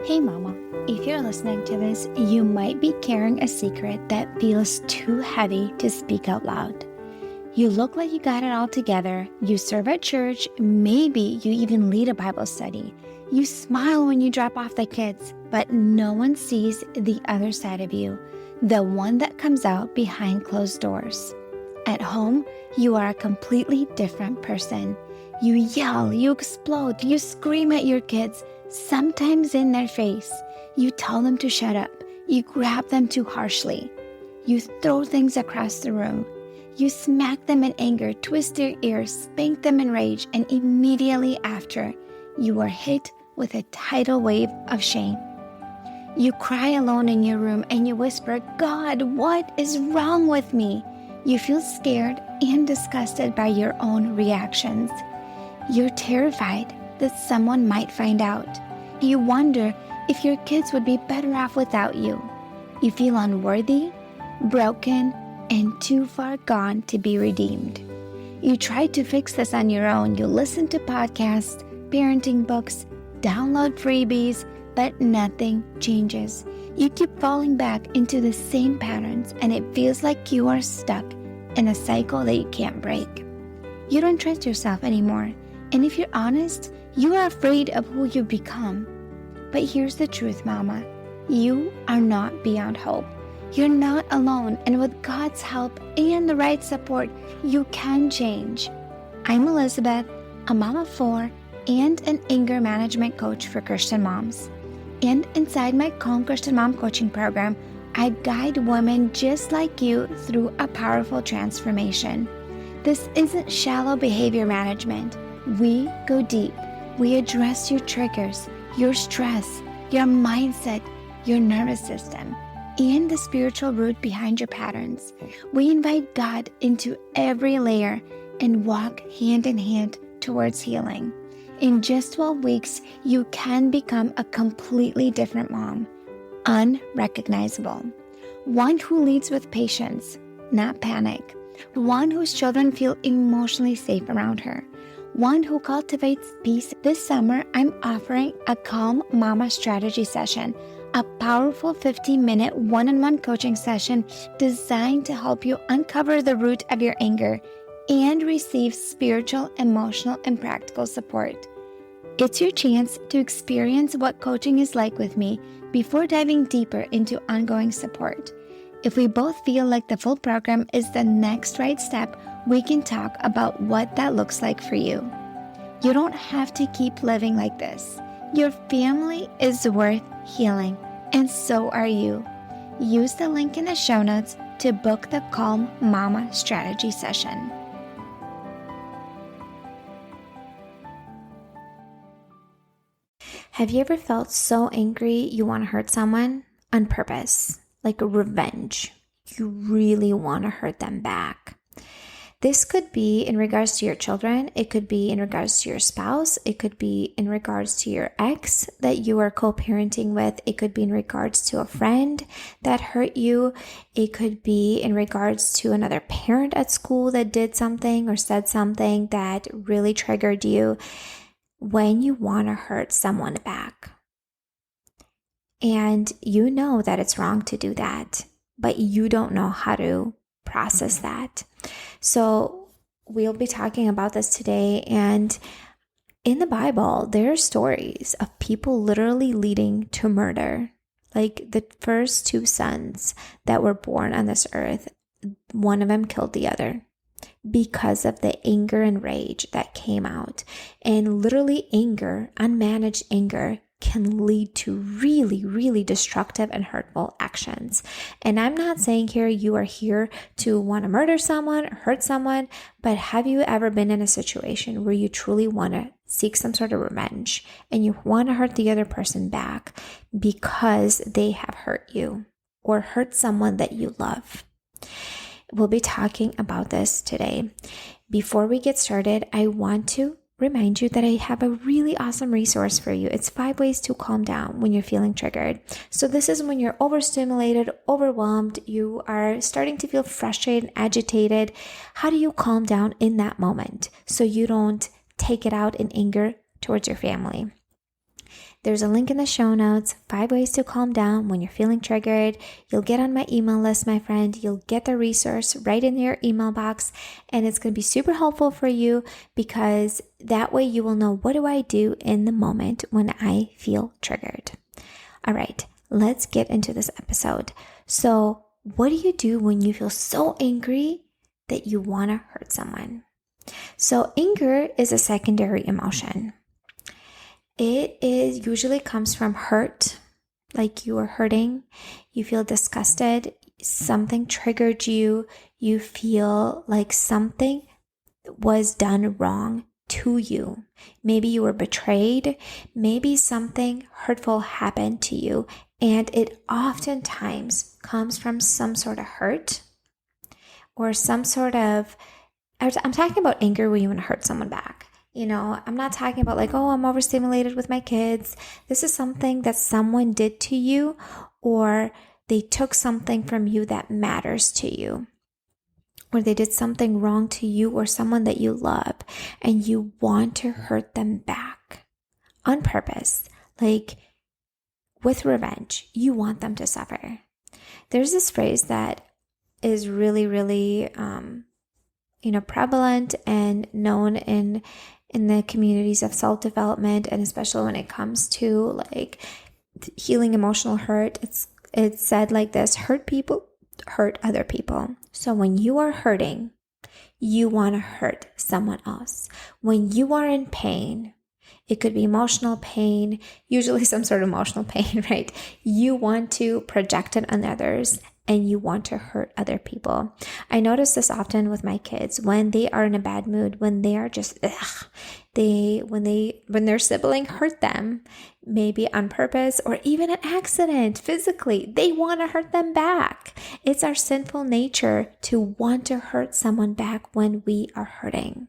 Hey mama, if you're listening to this, you might be carrying a secret that feels too heavy to speak out loud. You look like you got it all together, you serve at church, maybe you even lead a Bible study. You smile when you drop off the kids, but no one sees the other side of you, the one that comes out behind closed doors. At home, you are a completely different person. You yell, you explode, you scream at your kids, sometimes in their face. You tell them to shut up. You grab them too harshly. You throw things across the room. You smack them in anger, twist their ears, spank them in rage, and immediately after, you are hit with a tidal wave of shame. You cry alone in your room and you whisper, "God, what is wrong with me?" You feel scared and disgusted by your own reactions. You're terrified that someone might find out. You wonder if your kids would be better off without you. You feel unworthy, broken, and too far gone to be redeemed. You try to fix this on your own. You listen to podcasts, parenting books, download freebies, but nothing changes. You keep falling back into the same patterns, and it feels like you are stuck in a cycle that you can't break. You don't trust yourself anymore, and if you're honest, you are afraid of who you've become. But here's the truth, Mama. You are not beyond hope. You're not alone, and with God's help and the right support, you can change. I'm Elizabeth, a mom of 4 and an anger management coach for Christian moms. And inside my Calm Christian Mom coaching program, I guide women just like you through a powerful transformation. This isn't shallow behavior management. We go deep. We address your triggers, your stress, your mindset, your nervous system, and the spiritual root behind your patterns. We invite God into every layer and walk hand in hand towards healing. In just 12 weeks, you can become a completely different mom, unrecognizable. One who leads with patience, not panic. One whose children feel emotionally safe around her. One who cultivates peace. This summer, I'm offering a Calm Mama strategy session, a powerful 15-minute one-on-one coaching session designed to help you uncover the root of your anger and receive spiritual, emotional, and practical support. It's your chance to experience what coaching is like with me before diving deeper into ongoing support. If we both feel like the full program is the next right step, we can talk about what that looks like for you. You don't have to keep living like this. Your family is worth healing, and so are you. Use the link in the show notes to book the Calm Mama strategy session. Have you ever felt so angry you want to hurt someone on purpose, like revenge? You really want to hurt them back. This could be in regards to your children. It could be in regards to your spouse. It could be in regards to your ex that you are co-parenting with. It could be in regards to a friend that hurt you. It could be in regards to another parent at school that did something or said something that really triggered you. When you want to hurt someone back, and you know that it's wrong to do that, but you don't know how to process that. So we'll be talking about this today. And in the Bible, there are stories of people literally leading to murder. Like the first 2 sons that were born on this earth, one of them killed the other because of the anger and rage that came out. And literally anger, unmanaged anger, can lead to really, really destructive and hurtful actions. And I'm not saying here you are here to want to murder someone or hurt someone, but have you ever been in a situation where you truly want to seek some sort of revenge and you want to hurt the other person back because they have hurt you or hurt someone that you love? We'll be talking about this today. Before we get started, I want to remind you that I have a really awesome resource for you. It's 5 ways to calm down when you're feeling triggered. So this is when you're overstimulated, overwhelmed, you are starting to feel frustrated, agitated. How do you calm down in that moment so you don't take it out in anger towards your family? There's a link in the show notes, 5 ways to calm down when you're feeling triggered. You'll get on my email list, my friend. You'll get the resource right in your email box, and it's going to be super helpful for you because that way you will know, what do I do in the moment when I feel triggered? All right, let's get into this episode. So, what do you do when you feel so angry that you want to hurt someone? So, anger is a secondary emotion. It usually comes from hurt, like you are hurting, you feel disgusted, something triggered you, you feel like something was done wrong to you. Maybe you were betrayed, maybe something hurtful happened to you, and it oftentimes comes from some sort of hurt or some sort of, I'm talking about anger when you want to hurt someone back. I'm not talking about like, oh, I'm overstimulated with my kids. This is something that someone did to you, or they took something from you that matters to you, or they did something wrong to you or someone that you love, and you want to hurt them back on purpose, like with revenge. You want them to suffer. There's this phrase that is really, really, prevalent and known in the communities of self-development, and especially when it comes to like healing emotional hurt. It's said like this: hurt people hurt other people. So when you are hurting, you want to hurt someone else. When you are in pain, it could be emotional pain, usually some sort of emotional pain, right? You want to project it on others, and you want to hurt other people. I notice this often with my kids when they are in a bad mood, when they are just, when their sibling hurt them, maybe on purpose or even an accident physically, they want to hurt them back. It's our sinful nature to want to hurt someone back when we are hurting.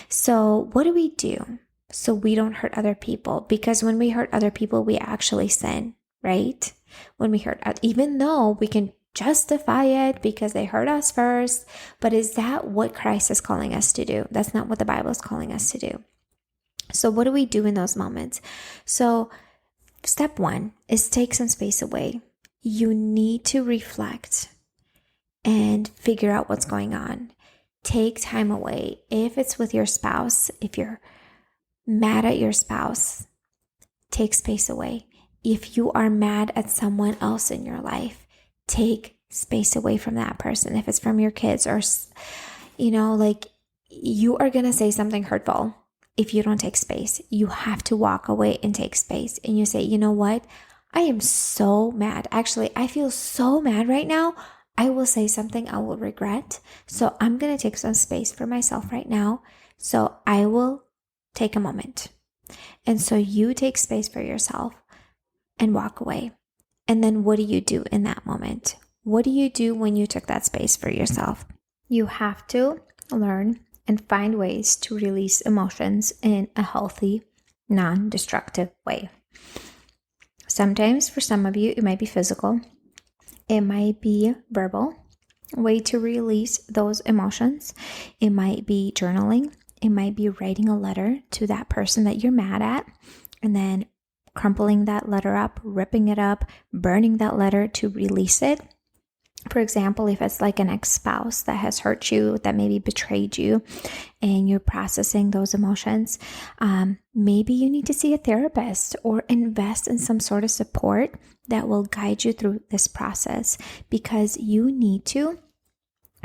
So what do we do so we don't hurt other people? Because when we hurt other people, we actually sin, right? When we hurt, even though we can justify it because they hurt us first, but is that what Christ is calling us to do? That's not what the Bible is calling us to do. So what do we do in those moments? So step 1 is take some space away. You need to reflect and figure out what's going on. Take time away. If it's with your spouse, if you're mad at your spouse, take space away. If you are mad at someone else in your life, take space away from that person. If it's from your kids or, like you are going to say something hurtful if you don't take space. You have to walk away and take space. And you say, you know what? I am so mad. Actually, I feel so mad right now. I will say something I will regret. So I'm going to take some space for myself right now. So I will take a moment. And so you take space for yourself and walk away. And then what do you do in that moment? What do you do when you took that space for yourself? You have to learn and find ways to release emotions in a healthy, non-destructive way. Sometimes for some of you, it might be physical. It might be verbal, a way to release those emotions. It might be journaling. It might be writing a letter to that person that you're mad at, and then crumpling that letter up, ripping it up, burning that letter to release it. For example, if it's like an ex-spouse that has hurt you, that maybe betrayed you, and you're processing those emotions, maybe you need to see a therapist or invest in some sort of support that will guide you through this process, because you need to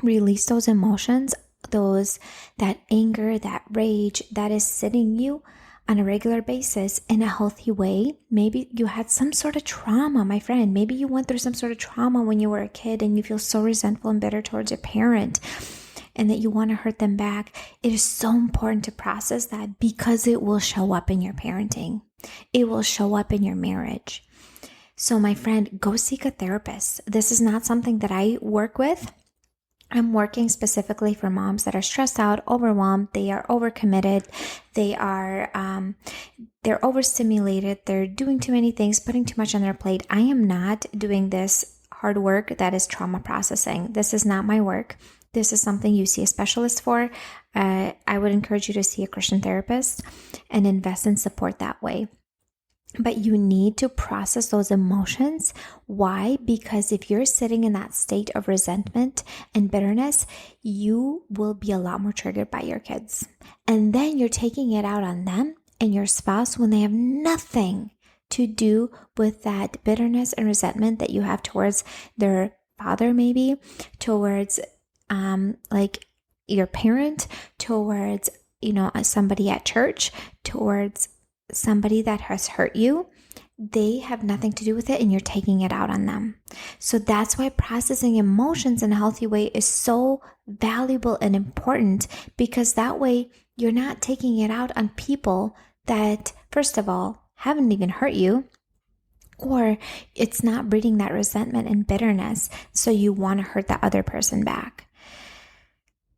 release those emotions, that anger, that rage that is sitting you on a regular basis in a healthy way. Maybe you had some sort of trauma, my friend. Maybe you went through some sort of trauma when you were a kid and you feel so resentful and bitter towards your parent and that you want to hurt them back. It is so important to process that, because it will show up in your parenting. It will show up in your marriage. So my friend, go seek a therapist. This is not something that I work with. I'm working specifically for moms that are stressed out, overwhelmed, they are overcommitted, they're overstimulated, they're doing too many things, putting too much on their plate. I am not doing this hard work that is trauma processing. This is not my work. This is something you see a specialist for. I would encourage you to see a Christian therapist and invest in support that way. But you need to process those emotions. Why? Because if you're sitting in that state of resentment and bitterness, you will be a lot more triggered by your kids. And then you're taking it out on them and your spouse when they have nothing to do with that bitterness and resentment that you have towards their father, maybe, towards like your parent, towards, somebody at church, towards somebody that has hurt you. They have nothing to do with it and you're taking it out on them. So that's why processing emotions in a healthy way is so valuable and important, because that way you're not taking it out on people that, first of all, haven't even hurt you, or it's not breeding that resentment and bitterness, so you want to hurt that other person back.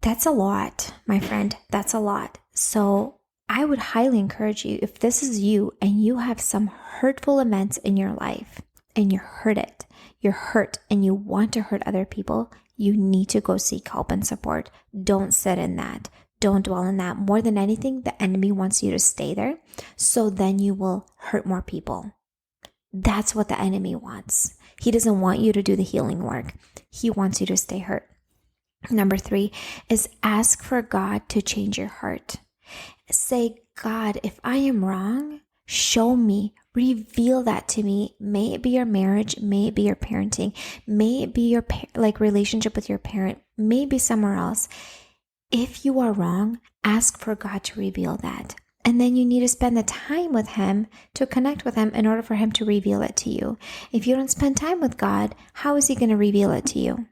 That's a lot, my friend. That's a lot. So I would highly encourage you, if this is you and you have some hurtful events in your life and you're hurt and you want to hurt other people, you need to go seek help and support. Don't sit in that. Don't dwell in that. More than anything, the enemy wants you to stay there, so then you will hurt more people. That's what the enemy wants. He doesn't want you to do the healing work. He wants you to stay hurt. Number 3 is ask for God to change your heart. Say, God, if I am wrong, show me, reveal that to me. May it be your marriage, may it be your parenting, may it be your relationship with your parent, may it be somewhere else. If you are wrong, ask for God to reveal that. And then you need to spend the time with Him to connect with Him in order for Him to reveal it to you. If you don't spend time with God, how is He going to reveal it to you?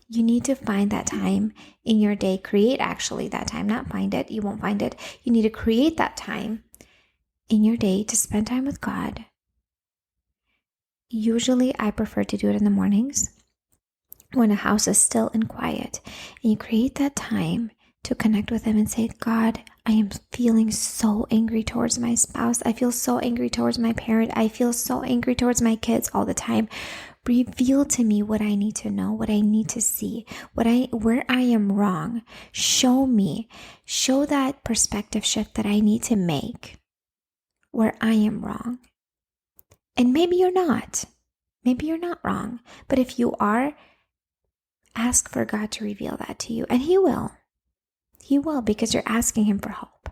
You need to find that time in your day. Create actually that time, not find it. You won't find it. You need to create that time in your day to spend time with God. Usually I prefer to do it in the mornings when a house is still and quiet. And you create that time to connect with Him and say, God, I am feeling so angry towards my spouse. I feel so angry towards my parent. I feel so angry towards my kids all the time. Reveal to me what I need to know, what I need to see, where I am wrong. Show me. Show that perspective shift that I need to make where I am wrong. And maybe you're not. Maybe you're not wrong. But if you are, ask for God to reveal that to you. And He will. He will, because you're asking Him for help.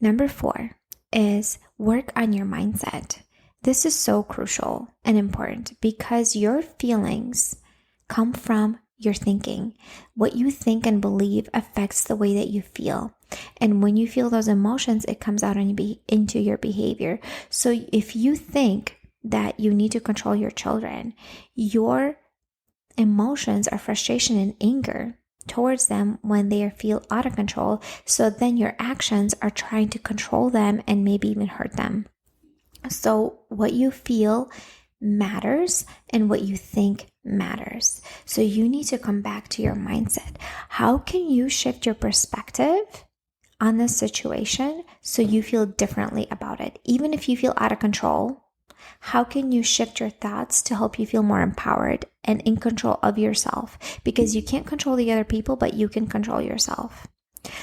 Number 4 is work on your mindset. This is so crucial and important because your feelings come from your thinking. What you think and believe affects the way that you feel. And when you feel those emotions, it comes out into your behavior. So if you think that you need to control your children, your emotions are frustration and anger towards them when they feel out of control. So then your actions are trying to control them and maybe even hurt them. So what you feel matters and what you think matters. So you need to come back to your mindset. How can you shift your perspective on this situation so you feel differently about it? Even if you feel out of control, how can you shift your thoughts to help you feel more empowered and in control of yourself? Because you can't control the other people, but you can control yourself.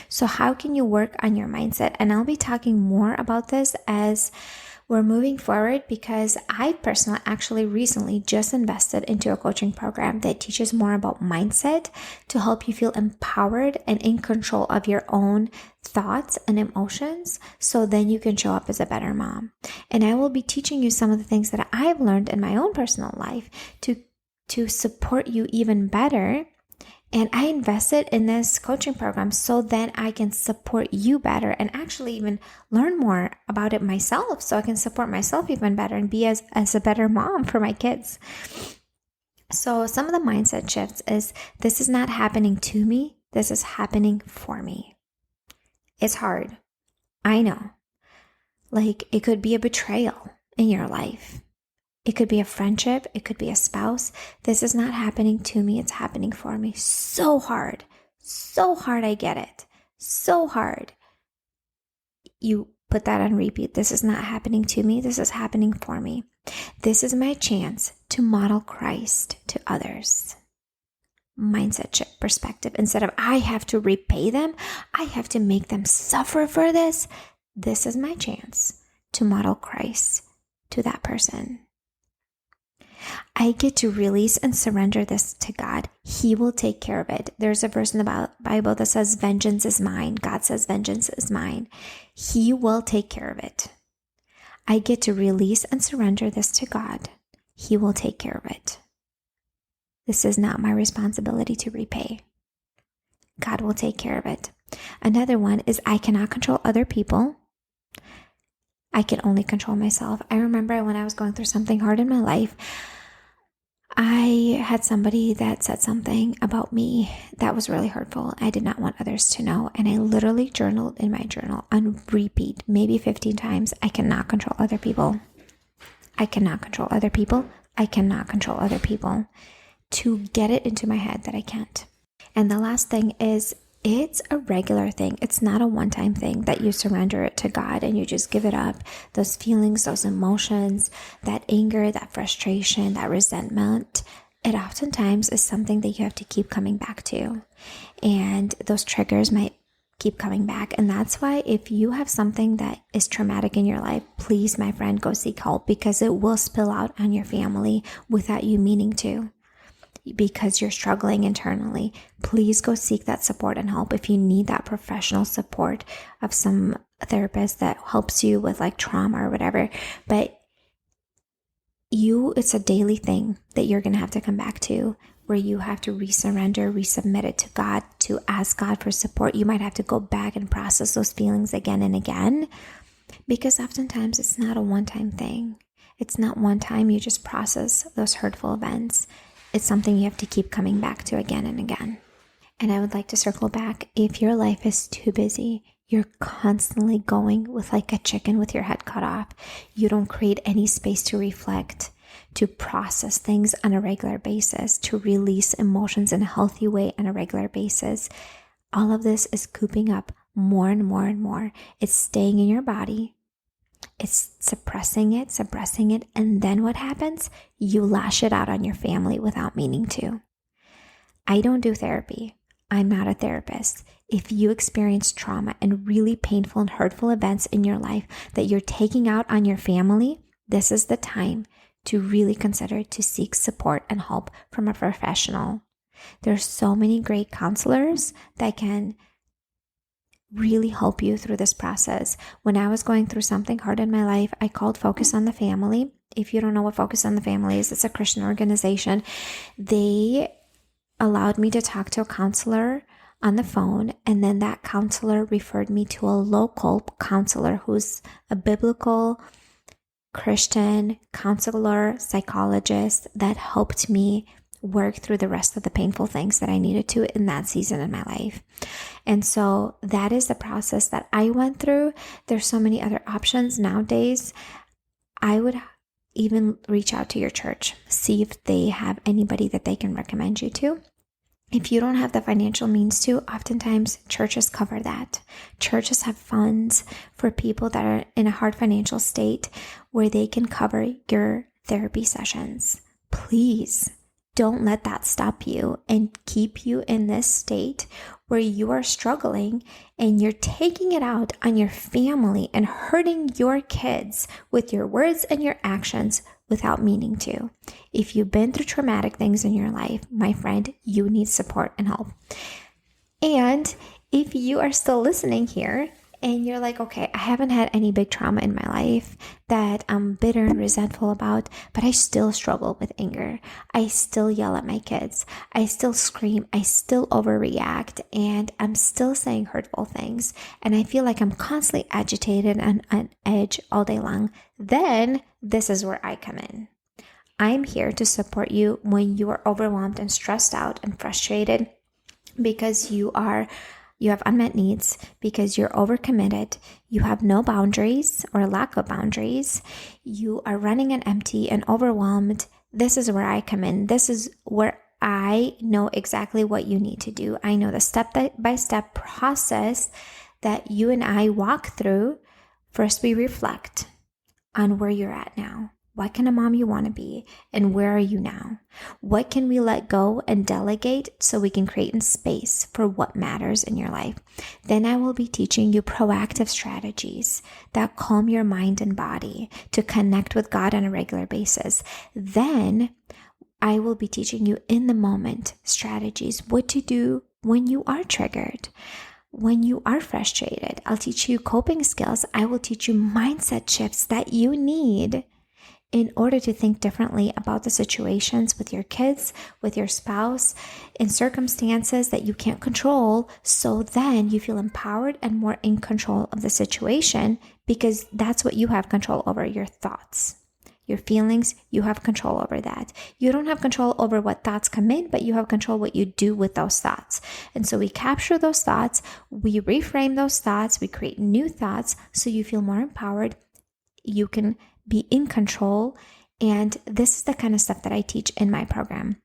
So how can you work on your mindset? And I'll be talking more about this as we're moving forward, because I personally actually recently just invested into a coaching program that teaches more about mindset to help you feel empowered and in control of your own thoughts and emotions, so then you can show up as a better mom. And I will be teaching you some of the things that I've learned in my own personal life to support you even better. And I invested in this coaching program so then I can support you better and actually even learn more about it myself, so I can support myself even better and be as a better mom for my kids. So some of the mindset shifts is, this is not happening to me, this is happening for me. It's hard. I know. Like, it could be a betrayal in your life. It could be a friendship. It could be a spouse. This is not happening to me. It's happening for me. So hard. So hard. I get it. So hard. You put that on repeat. This is not happening to me. This is happening for me. This is my chance to model Christ to others. Mindset shift perspective. Instead of I have to repay them, I have to make them suffer for this. This is my chance to model Christ to that person. I get to release and surrender this to God. He will take care of it. There's a verse in the Bible that says, vengeance is mine. God says, vengeance is mine. He will take care of it. I get to release and surrender this to God. He will take care of it. This is not my responsibility to repay. God will take care of it. Another one is I cannot control other people. I can only control myself. I remember when I was going through something hard in my life, I had somebody that said something about me that was really hurtful. I did not want others to know. And I literally journaled in my journal on repeat, maybe 15 times, I cannot control other people. I cannot control other people. I cannot control other people. To get it into my head that I can't. And the last thing is, it's a regular thing. It's not a one-time thing that you surrender it to God and you just give it up. Those feelings, those emotions, that anger, that frustration, that resentment, it oftentimes is something that you have to keep coming back to. And those triggers might keep coming back. And that's why if you have something that is traumatic in your life, please, my friend, go seek help, because it will spill out on your family without you meaning to. Because you're struggling internally, please go seek that support and help. If you need that professional support of some therapist that helps you with like trauma or whatever, but it's a daily thing that you're going to have to come back to, where you have to resubmit it to God, to ask God for support. You might have to go back and process those feelings again and again, because oftentimes it's not a one-time thing. It's not one time you just process those hurtful events. It's something you have to keep coming back to again and again. And I would like to circle back. If your life is too busy, you're constantly going with like a chicken with your head cut off. You don't create any space to reflect, to process things on a regular basis, to release emotions in a healthy way on a regular basis. All of this is cooping up more and more and more. It's staying in your body. It's suppressing it, and then what happens? You lash it out on your family without meaning to. I don't do therapy. I'm not a therapist. If you experience trauma and really painful and hurtful events in your life that you're taking out on your family, this is the time to really consider to seek support and help from a professional. There's so many great counselors that can really help you through this process. When I was going through something hard in my life, I called Focus on the Family. If you don't know what Focus on the Family is, it's a Christian organization. They allowed me to talk to a counselor on the phone, and then that counselor referred me to a local counselor who's a biblical Christian counselor, psychologist that helped me work through the rest of the painful things that I needed to in that season in my life. And so that is the process that I went through. There's so many other options nowadays. I would even reach out to your church, see if they have anybody that they can recommend you to. If you don't have the financial means to, oftentimes churches cover that. Churches have funds for people that are in a hard financial state where they can cover your therapy sessions. Please don't let that stop you and keep you in this state where you are struggling and you're taking it out on your family and hurting your kids with your words and your actions without meaning to. If you've been through traumatic things in your life, my friend, you need support and help. And if you are still listening here and you're like, okay, I haven't had any big trauma in my life that I'm bitter and resentful about, but I still struggle with anger. I still yell at my kids. I still scream. I still overreact, and I'm still saying hurtful things. And I feel like I'm constantly agitated and on edge all day long. Then this is where I come in. I'm here to support you when you are overwhelmed and stressed out and frustrated because you have unmet needs, because you're overcommitted, you have no boundaries or lack of boundaries, you are running on empty and overwhelmed. This is where I come in. This is where I know exactly what you need to do. I know the step-by-step process that you and I walk through. First, we reflect on where you're at now. what kind of mom you want to be, and where are you now? What can we let go and delegate so we can create space for what matters in your life? Then I will be teaching you proactive strategies that calm your mind and body to connect with God on a regular basis. Then I will be teaching you in the moment strategies, what to do when you are triggered, when you are frustrated. I'll teach you coping skills. I will teach you mindset shifts that you need in order to think differently about the situations with your kids, with your spouse, in circumstances that you can't control. So then you feel empowered and more in control of the situation, because that's what you have control over, your thoughts. Your feelings, you have control over that. You don't have control over what thoughts come in, but you have control what you do with those thoughts. And so we capture those thoughts, we reframe those thoughts, we create new thoughts so you feel more empowered. You can be in control. And this is the kind of stuff that I teach in my program.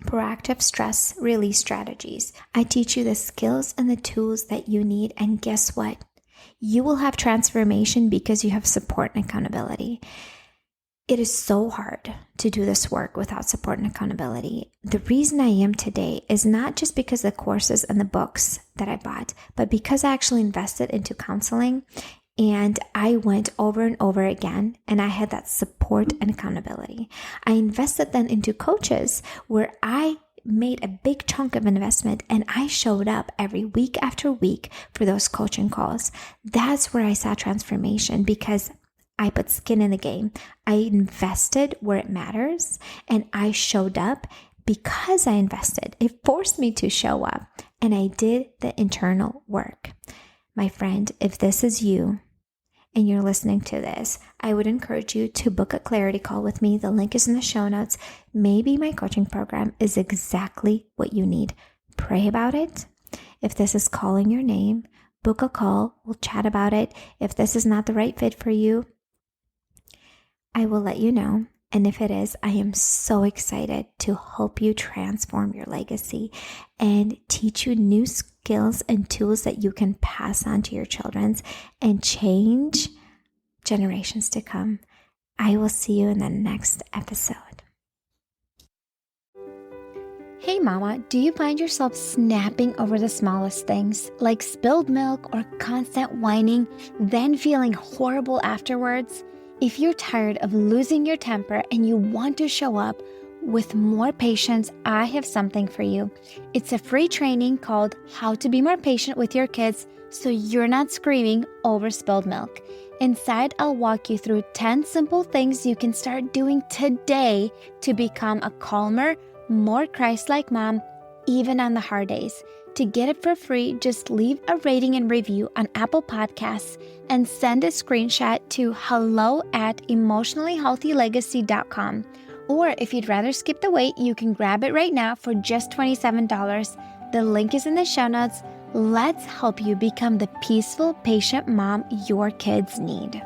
Proactive stress release strategies. I teach you the skills and the tools that you need. And guess what? You will have transformation because you have support and accountability. It is so hard to do this work without support and accountability. The reason I am today is not just because of the courses and the books that I bought, but because I actually invested into counseling. And I went over and over again, and I had that support and accountability. I invested then into coaches where I made a big chunk of investment, and I showed up every week after week for those coaching calls. That's where I saw transformation, because I put skin in the game. I invested where it matters, and I showed up because I invested. It forced me to show up, and I did the internal work. My friend, if this is you and you're listening to this, I would encourage you to book a clarity call with me. The link is in the show notes. Maybe my coaching program is exactly what you need. Pray about it. If this is calling your name, book a call. We'll chat about it. If this is not the right fit for you, I will let you know. And if it is, I am so excited to help you transform your legacy and teach you new skills and tools that you can pass on to your children and change generations to come. I will see you in the next episode. Hey mama, do you find yourself snapping over the smallest things, like spilled milk or constant whining, then feeling horrible afterwards? If you're tired of losing your temper and you want to show up with more patience, I have something for you. It's a free training called How to Be More Patient with Your Kids so you're not screaming over spilled milk. Inside, I'll walk you through 10 simple things you can start doing today to become a calmer, more Christ-like mom, even on the hard days. To get it for free, just leave a rating and review on Apple Podcasts and send a screenshot to hello@emotionallyhealthylegacy.com. Or if you'd rather skip the wait, you can grab it right now for just $27. The link is in the show notes. Let's help you become the peaceful, patient mom your kids need.